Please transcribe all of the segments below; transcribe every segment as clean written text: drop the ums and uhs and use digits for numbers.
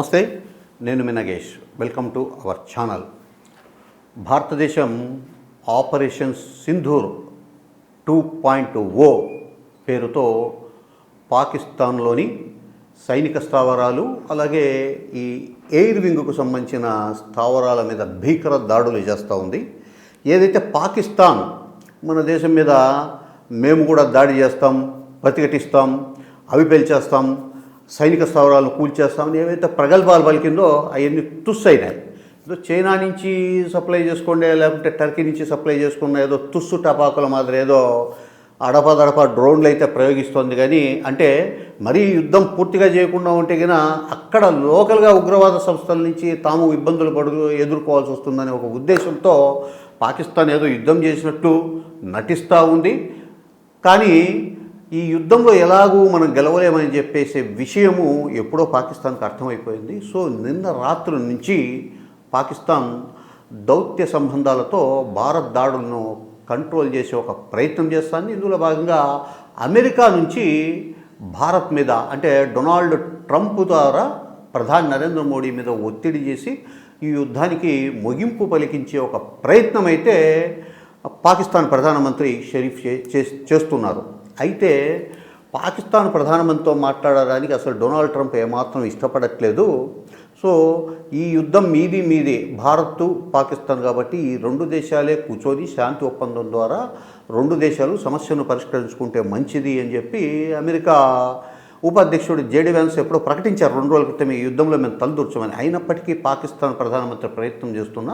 నమస్తే, నేను మీ Nagesh. Welcome to our channel. భారతదేశం ఆపరేషన్ సింధూర్ 2.0 పేరుతో పాకిస్తాన్లోని సైనిక స్థావరాలు, అలాగే ఈ ఎయిర్ వింగ్కు సంబంధించిన స్థావరాల మీద భీకర దాడులు చేస్తూ ఉంది. ఏదైతే పాకిస్తాన్ మన దేశం మీద మేము కూడా దాడి చేస్తాం, ప్రతిఘటిస్తాం, అవి పేల్చేస్తాం, సైనిక స్థావరాలను కూల్చేస్తామని ఏవైతే ప్రగల్భాలు పలికిందో అవన్నీ తుస్సైనాయి. ఏదో చైనా నుంచి సప్లై చేసుకోండి, లేకుంటే టర్కీ నుంచి సప్లై చేసుకున్న ఏదో తుస్సు టపాకుల మాదిరి ఏదో అడపదడప డ్రోన్లు అయితే ప్రయోగిస్తోంది. కానీ అంటే మరీ యుద్ధం పూర్తిగా చేయకుండా ఉంటే కన్నా అక్కడ లోకల్గా ఉగ్రవాద సంస్థల నుంచి తాము ఇబ్బందులు ఎదుర్కోవాల్సి వస్తుందనే ఒక ఉద్దేశంతో పాకిస్తాన్ ఏదో యుద్ధం చేసినట్టు నటిస్తూ ఉంది. కానీ ఈ యుద్ధంలో ఎలాగూ మనం గెలవలేమని చెప్పేసే విషయము ఎప్పుడో పాకిస్తాన్కి అర్థమైపోయింది. సో నిన్న రాత్రి నుంచి పాకిస్తాన్ దౌత్య సంబంధాలతో భారత్ దాడులను కంట్రోల్ చేసే ఒక ప్రయత్నం చేస్తుంది. ఇందులో భాగంగా అమెరికా నుంచి భారత్ మీద అంటే డొనాల్డ్ ట్రంప్ ద్వారా ప్రధాని నరేంద్ర మోడీ మీద ఒత్తిడి చేసి ఈ యుద్ధానికి ముగింపు పలికించే ఒక ప్రయత్నం అయితే పాకిస్తాన్ ప్రధానమంత్రి షరీఫ్ చేస్తున్నారు. అయితే పాకిస్తాన్ ప్రధానమంత్రితో మాట్లాడడానికి అసలు డొనాల్డ్ ట్రంప్ ఏమాత్రం ఇష్టపడట్లేదు. సో ఈ యుద్ధం మీది భారత్ పాకిస్తాన్ కాబట్టి ఈ రెండు దేశాలే కూర్చొని శాంతి ఒప్పందం ద్వారా రెండు దేశాలు సమస్యను పరిష్కరించుకుంటే మంచిది అని చెప్పి అమెరికా ఉపాధ్యక్షుడు జేడీ వ్యాన్స్ ఎప్పుడో ప్రకటించారు 2 రోజుల క్రితం ఈ యుద్ధంలో మేము తలదూర్చామని. అయినప్పటికీ పాకిస్తాన్ ప్రధానమంత్రి ప్రయత్నం చేస్తున్న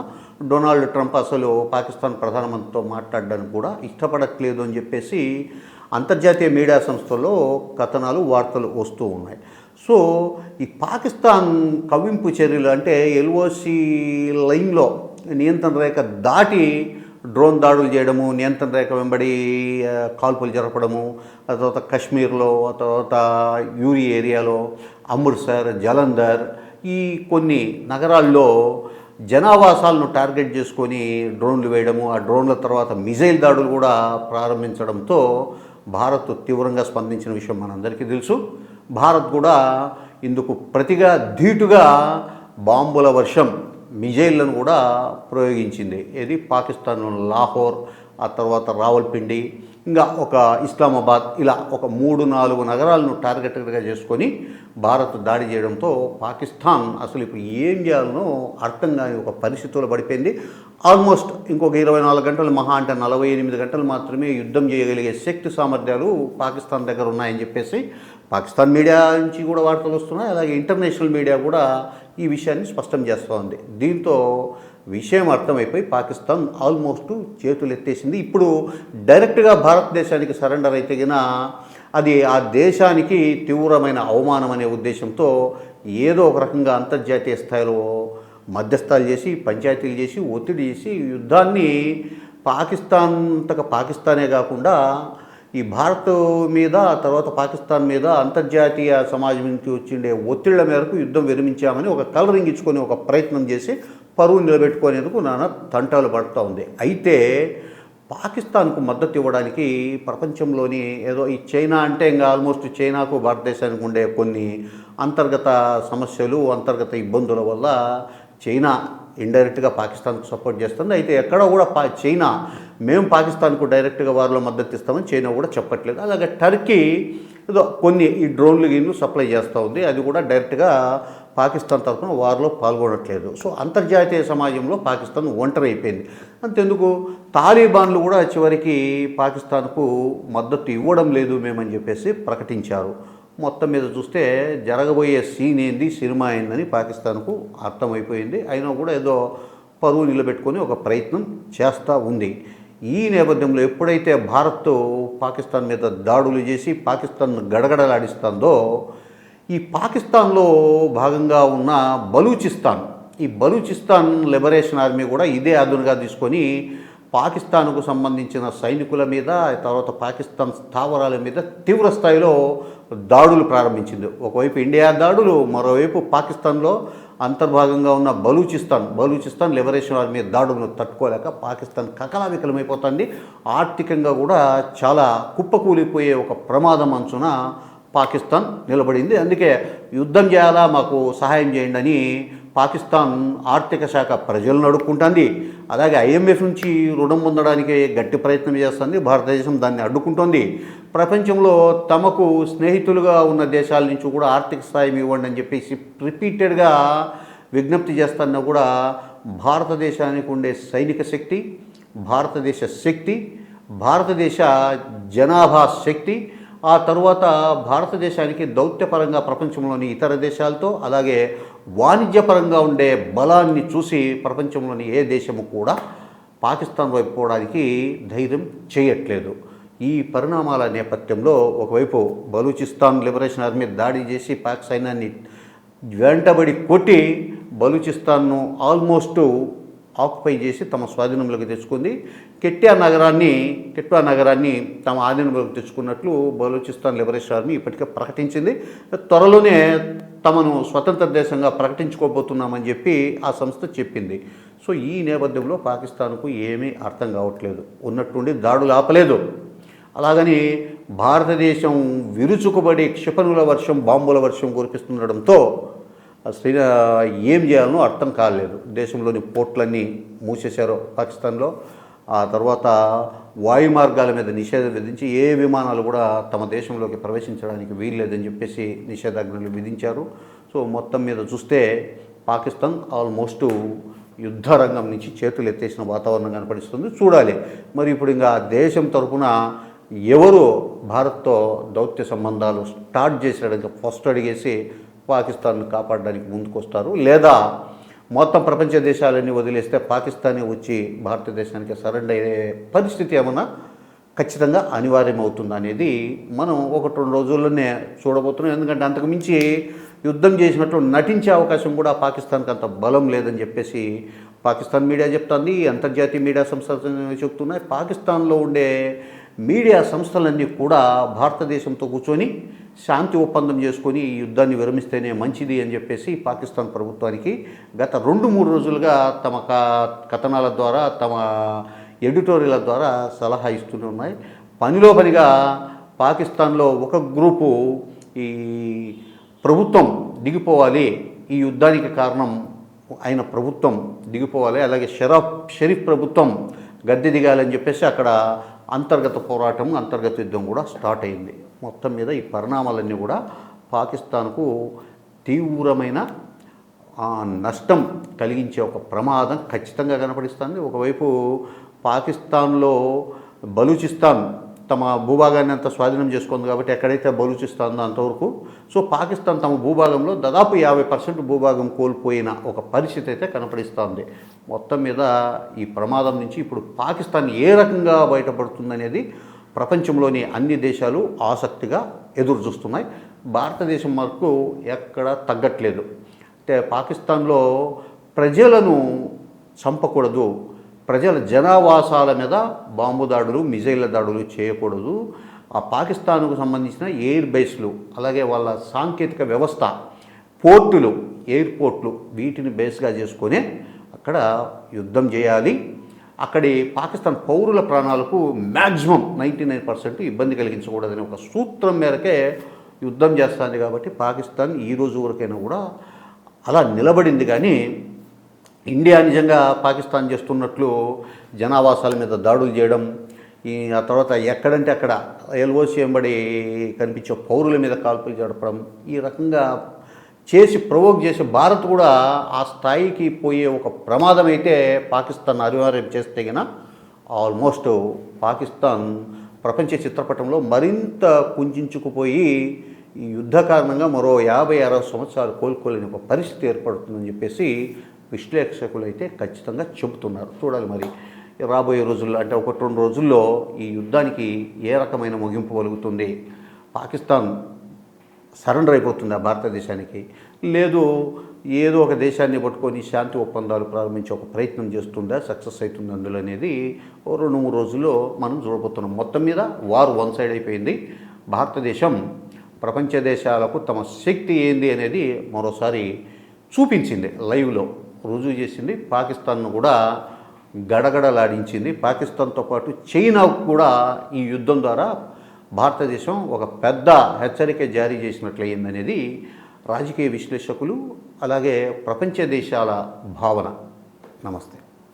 డొనాల్డ్ ట్రంప్ అసలు పాకిస్తాన్ ప్రధానమంత్రితో మాట్లాడడానికి కూడా ఇష్టపడట్లేదు అని చెప్పేసి అంతర్జాతీయ మీడియా సంస్థల్లో కథనాలు, వార్తలు వస్తూ ఉన్నాయి. సో ఈ పాకిస్తాన్ కవ్వింపు చర్యలు అంటే ఎల్ఓసి లైన్లో నియంత్రణ రేఖ దాటి డ్రోన్ దాడులు చేయడము, నియంత్రణ రేఖ వెంబడి కాల్పులు జరపడము, ఆ తర్వాత కశ్మీర్లో, ఆ తర్వాత యూరి ఏరియాలో, అమృత్సర్, జలంధర్ ఈ కొన్ని నగరాల్లో జనావాసాలను టార్గెట్ చేసుకొని డ్రోన్లు వేయడము, ఆ డ్రోన్ల తర్వాత మిజైల్ దాడులు కూడా ప్రారంభించడంతో భారత్ తీవ్రంగా స్పందించిన విషయం మనందరికీ తెలుసు. భారత్ కూడా ఇందుకు ప్రతిగా ధీటుగా బాంబుల వర్షం, మిజైళ్లను కూడా ప్రయోగించింది. ఇది పాకిస్తాన్లోని లాహోర్, ఆ తర్వాత రావల్పిండి, ఇంకా ఒక ఇస్లామాబాద్, ఇలా ఒక 3-4 నగరాలను టార్గెట్గా చేసుకొని భారత్ దాడి చేయడంతో పాకిస్తాన్ అసలు ఇప్పుడు ఏం చేయాలనో అర్థం కాని ఒక పరిస్థితుల్లో పడిపోయింది. ఆల్మోస్ట్ ఇంకొక 24 గంటలు, మహా అంటే 48 గంటలు మాత్రమే యుద్ధం చేయగలిగే శక్తి సామర్థ్యాలు పాకిస్తాన్ దగ్గర ఉన్నాయని చెప్పేసి పాకిస్తాన్ మీడియా నుంచి కూడా వార్తలు వస్తున్నాయి. అలాగే ఇంటర్నేషనల్ మీడియా కూడా ఈ విషయాన్ని స్పష్టం చేస్తూ ఉంది. దీంతో విషయం అర్థమైపోయి పాకిస్తాన్ ఆల్మోస్ట్ చేతులు ఎత్తేసింది. ఇప్పుడు డైరెక్ట్గా భారతదేశానికి సరెండర్ అయితే గినా అది ఆ దేశానికి తీవ్రమైన అవమానం అనే ఉద్దేశంతో ఏదో ఒక రకంగా అంతర్జాతీయ స్థాయిలో మధ్యస్థాలు చేసి, పంచాయతీలు చేసి, ఒత్తిడి చేసి యుద్ధాన్ని పాకిస్తానే కాకుండా ఈ భారత్ మీద, తర్వాత పాకిస్తాన్ మీద అంతర్జాతీయ సమాజం నుంచి వచ్చిండే ఒత్తిళ్ల మేరకు యుద్ధం విరమించామని ఒక కలరింగ్ ఇచ్చుకొని ఒక ప్రయత్నం చేసి పరువు నిలబెట్టుకునేందుకు నానా తంటాలు పడుతూ ఉంది. అయితే పాకిస్తాన్కు మద్దతు ఇవ్వడానికి ప్రపంచంలోని ఏదో ఈ చైనా అంటే ఇంకా ఆల్మోస్ట్ చైనాకు భారతదేశానికి ఉండే కొన్ని అంతర్గత సమస్యలు, అంతర్గత ఇబ్బందుల వల్ల చైనా ఇండైరెక్ట్గా పాకిస్తాన్కు సపోర్ట్ చేస్తుంది. అయితే ఎక్కడ కూడా చైనా మేము పాకిస్తాన్కు డైరెక్ట్గా వారిలో మద్దతు ఇస్తామని చైనా కూడా చెప్పట్లేదు. అలాగే టర్కీ ఏదో కొన్ని ఈ డ్రోన్లు సప్లై చేస్తూ ఉంది, అది కూడా డైరెక్ట్గా పాకిస్తాన్ తరఫున వారిలో పాల్గొనట్లేదు. సో అంతర్జాతీయ సమాజంలో పాకిస్తాన్ ఒంటరి అయిపోయింది. అంతెందుకు తాలిబాన్లు కూడా చివరికి పాకిస్తాన్కు మద్దతు ఇవ్వడం లేదు మేమని చెప్పేసి ప్రకటించారు. మొత్తం మీద చూస్తే జరగబోయే సీన్ ఏంది, సినిమా ఏందని పాకిస్తాన్కు అర్థమైపోయింది. అయినా కూడా ఏదో పరువు నిలబెట్టుకొని ఒక ప్రయత్నం చేస్తూ ఉంది. ఈ నేపథ్యంలో ఎప్పుడైతే భారత్ పాకిస్తాన్ మీద దాడులు చేసి పాకిస్తాన్ గడగడలాడిస్తుందో, ఈ పాకిస్తాన్లో భాగంగా ఉన్న ఈ బలూచిస్తాన్ లిబరేషన్ ఆర్మీ కూడా ఇదే అదునుగా తీసుకొని పాకిస్తాన్కు సంబంధించిన సైనికుల మీద, తర్వాత పాకిస్తాన్ స్థావరాల మీద తీవ్ర స్థాయిలో దాడులు ప్రారంభించింది. ఒకవైపు ఇండియా దాడులు, మరోవైపు పాకిస్తాన్లో అంతర్భాగంగా ఉన్న బలూచిస్తాన్ లిబరేషన్ ఆర్మీ దాడులను తట్టుకోలేక పాకిస్తాన్ కకలావికలమైపోతుంది. ఆర్థికంగా కూడా చాలా కుప్పకూలిపోయే ఒక ప్రమాదం అంచున పాకిస్తాన్ నిలబడింది. అందుకే యుద్ధం చేయాలా, మాకు సహాయం చేయండి అని పాకిస్తాన్ ఆర్థిక శాఖ ప్రజలను అడుక్కుంటుంది. అలాగే IMF నుంచి రుణం పొందడానికి గట్టి ప్రయత్నం చేస్తుంది. భారతదేశం దాన్ని అడ్డుకుంటోంది. ప్రపంచంలో తమకు స్నేహితులుగా ఉన్న దేశాల నుంచి కూడా ఆర్థిక సాయం ఇవ్వండి అని చెప్పేసి రిపీటెడ్గా విజ్ఞప్తి చేస్తున్నా కూడా భారతదేశానికి ఉండే సైనిక శక్తి, భారతదేశ శక్తి, భారతదేశ జనాభా శక్తి, ఆ తర్వాత భారతదేశానికి దౌత్యపరంగా ప్రపంచంలోని ఇతర దేశాలతో అలాగే వాణిజ్యపరంగా ఉండే బలాన్ని చూసి ప్రపంచంలోని ఏ దేశము కూడా పాకిస్తాన్ వైపు పోవడానికి ధైర్యం చేయట్లేదు. ఈ పరిణామాల నేపథ్యంలో ఒకవైపు బలూచిస్తాన్ లిబరేషన్ ఆర్మీ దాడి చేసి పాక్ సైన్యాన్ని వెంటబడి కొట్టి బలూచిస్తాన్ను ఆల్మోస్ట్ ఆక్యుపై చేసి తమ స్వాధీనంలోకి తెచ్చుకుంది. కెట్వా నగరాన్ని తమ ఆధీనంలోకి తెచ్చుకున్నట్లు బలూచిస్తాన్ లిబరేషన్ ఆర్మీ ఇప్పటికే ప్రకటించింది. త్వరలోనే తమను స్వతంత్ర దేశంగా ప్రకటించుకోబోతున్నామని చెప్పి ఆ సంస్థ చెప్పింది. సో ఈ నేపథ్యంలో పాకిస్తాన్కు ఏమీ అర్థం కావట్లేదు. ఉన్నట్టుండి దాడులు ఆపలేదు. అలాగని భారతదేశం విరుచుకుబడి క్షిపణుల వర్షం, బాంబుల వర్షం కురిపిస్తుండడంతో ఏం చేయాలనో అర్థం కాలేదు. దేశంలోని పోర్ట్లన్నీ మూసేశారు పాకిస్తాన్లో. ఆ తర్వాత వాయు మార్గాల మీద నిషేధం విధించి ఏ విమానాలు కూడా తమ దేశంలోకి ప్రవేశించడానికి వీల్లేదని చెప్పేసి నిషేధాజ్ఞలు విధించారు. సో మొత్తం మీద చూస్తే పాకిస్తాన్ ఆల్మోస్ట్ యుద్ధ రంగం నుంచి చేతులు ఎత్తేసిన వాతావరణం కనపడిస్తుంది. చూడాలి మరి ఇప్పుడు ఇంకా దేశం తరఫున ఎవరు భారత్తో దౌత్య సంబంధాలు స్టార్ట్ చేసేయడానికి ఫస్ట్ అడిగేసి పాకిస్తాన్ను కాపాడడానికి ముందుకొస్తారు, లేదా మొత్తం ప్రపంచ దేశాలన్నీ వదిలేస్తే పాకిస్తానే వచ్చి భారతదేశానికి సరెండర్ అయ్యే పరిస్థితి ఏమన్నా ఖచ్చితంగా అనివార్యమవుతుంది అనేది మనం 1-2 రోజుల్లోనే చూడబోతున్నాం. ఎందుకంటే అంతకుమించి యుద్ధం చేసినట్లు నటించే అవకాశం కూడా పాకిస్తాన్కి అంత బలం లేదని చెప్పేసి పాకిస్తాన్ మీడియా చెప్తుంది, అంతర్జాతీయ మీడియా సంస్థలు చెప్తున్నాయి. పాకిస్తాన్లో ఉండే మీడియా సంస్థలన్నీ కూడా భారతదేశంతో కూర్చొని శాంతి ఒప్పందం చేసుకొని ఈ యుద్ధాన్ని విరమిస్తేనే మంచిది అని చెప్పేసి పాకిస్తాన్ ప్రభుత్వానికి గత 2-3 రోజులుగా తమ కథనాల ద్వారా, తమ ఎడిటోరియల్ ద్వారా సలహా ఇస్తూనే ఉన్నాయి. పనిలో పనిగా పాకిస్తాన్లో ఒక గ్రూపు ఈ ప్రభుత్వం దిగిపోవాలి, ఈ యుద్ధానికి కారణం అయిన ప్రభుత్వం దిగిపోవాలి, అలాగే షరీఫ్ ప్రభుత్వం గద్దె దిగాలని చెప్పేసి అక్కడ అంతర్గత పోరాటం, అంతర్గత యుద్ధం కూడా స్టార్ట్ అయింది. మొత్తం మీద ఈ పరిణామాలన్నీ కూడా పాకిస్తాన్కు తీవ్రమైన నష్టం కలిగించే ఒక ప్రమాదం ఖచ్చితంగా కనపడిస్తుంది. ఒకవైపు పాకిస్తాన్లో బలూచిస్తాన్ తమ భూభాగాన్ని అంతా స్వాధీనం చేసుకుంది కాబట్టి ఎక్కడైతే బలూచిస్తాన్దో అంతవరకు, సో పాకిస్తాన్ తమ భూభాగంలో దాదాపు 50% భూభాగం కోల్పోయిన ఒక పరిస్థితి అయితే కనపడిస్తుంది. మొత్తం మీద ఈ ప్రమాదం నుంచి ఇప్పుడు పాకిస్తాన్ ఏ రకంగా బయటపడుతుందనేది ప్రపంచంలోని అన్ని దేశాలు ఆసక్తిగా ఎదురు చూస్తున్నాయి. భారతదేశం వరకు ఎక్కడ తగ్గట్లేదు. అంటే పాకిస్తాన్లో ప్రజలను చంపకూడదు, ప్రజల జనావాసాల మీద బాంబు దాడులు, మిజైళ్ల దాడులు చేయకూడదు. ఆ పాకిస్తాన్కు సంబంధించిన ఎయిర్ బేస్లు, అలాగే వాళ్ళ సాంకేతిక వ్యవస్థ, పోర్టులు, ఎయిర్పోర్ట్లు వీటిని బేస్గా చేసుకొని అక్కడ యుద్ధం చేయాలి. అక్కడి పాకిస్తాన్ పౌరుల ప్రాణాలకు మ్యాక్సిమం 99% ఇబ్బంది కలిగించకూడదని ఒక సూత్రం మేరకే యుద్ధం చేస్తుంది. కాబట్టి పాకిస్తాన్ ఈ రోజు వరకైనా కూడా అలా నిలబడింది. కానీ ఇండియా నిజంగా పాకిస్తాన్ చేస్తున్నట్లు జనావాసాల మీద దాడులు చేయడం, ఆ తర్వాత ఎక్కడంటే అక్కడ LOC వెంబడి కనిపించే పౌరుల మీద కాల్పులు జరపడం, ఈ రకంగా చేసి ప్రొవోక్ చేసి భారత్ కూడా ఆ స్థాయికి పోయే ఒక ప్రమాదం అయితే పాకిస్తాన్ అనివార్యం చేస్తే గిన ఆల్మోస్ట్ పాకిస్తాన్ ప్రపంచ చిత్రపటంలో మరింత కుంచుకుపోయి ఈ యుద్ధ కారణంగా మరో 50-60 సంవత్సరాలు కోలుకోలేని ఒక పరిస్థితి ఏర్పడుతుందని చెప్పేసి విశ్లేషకులు అయితే ఖచ్చితంగా చెబుతున్నారు. చూడాలి మరి రాబోయే రోజుల్లో, అంటే 1-2 రోజుల్లో ఈ యుద్ధానికి ఏ రకమైన ముగింపు కలుగుతుంది. పాకిస్తాన్ సరెండర్ అయిపోతుందా భారతదేశానికి, లేదు ఏదో ఒక దేశాన్ని పట్టుకొని శాంతి ఒప్పందాలు ప్రారంభించే ఒక ప్రయత్నం చేస్తుందా, సక్సెస్ అవుతుంది అందులో అనేది 2-3 రోజుల్లో మనం చూడబోతున్నాం. మొత్తం మీద వార్ వన్ సైడ్ అయిపోయింది. భారతదేశం ప్రపంచ దేశాలకు తమ శక్తి ఏంది అనేది మరోసారి చూపించింది, లైవ్లో రుజువు చేసింది. పాకిస్తాన్ను కూడా గడగడలాడించింది. పాకిస్తాన్తో పాటు చైనా కూడా ఈ యుద్ధం ద్వారా భారతదేశం ఒక పెద్ద హెచ్చరిక జారీ చేసినట్లయిందనేది రాజకీయ విశ్లేషకులు అలాగే ప్రపంచ దేశాల భావన. నమస్తే.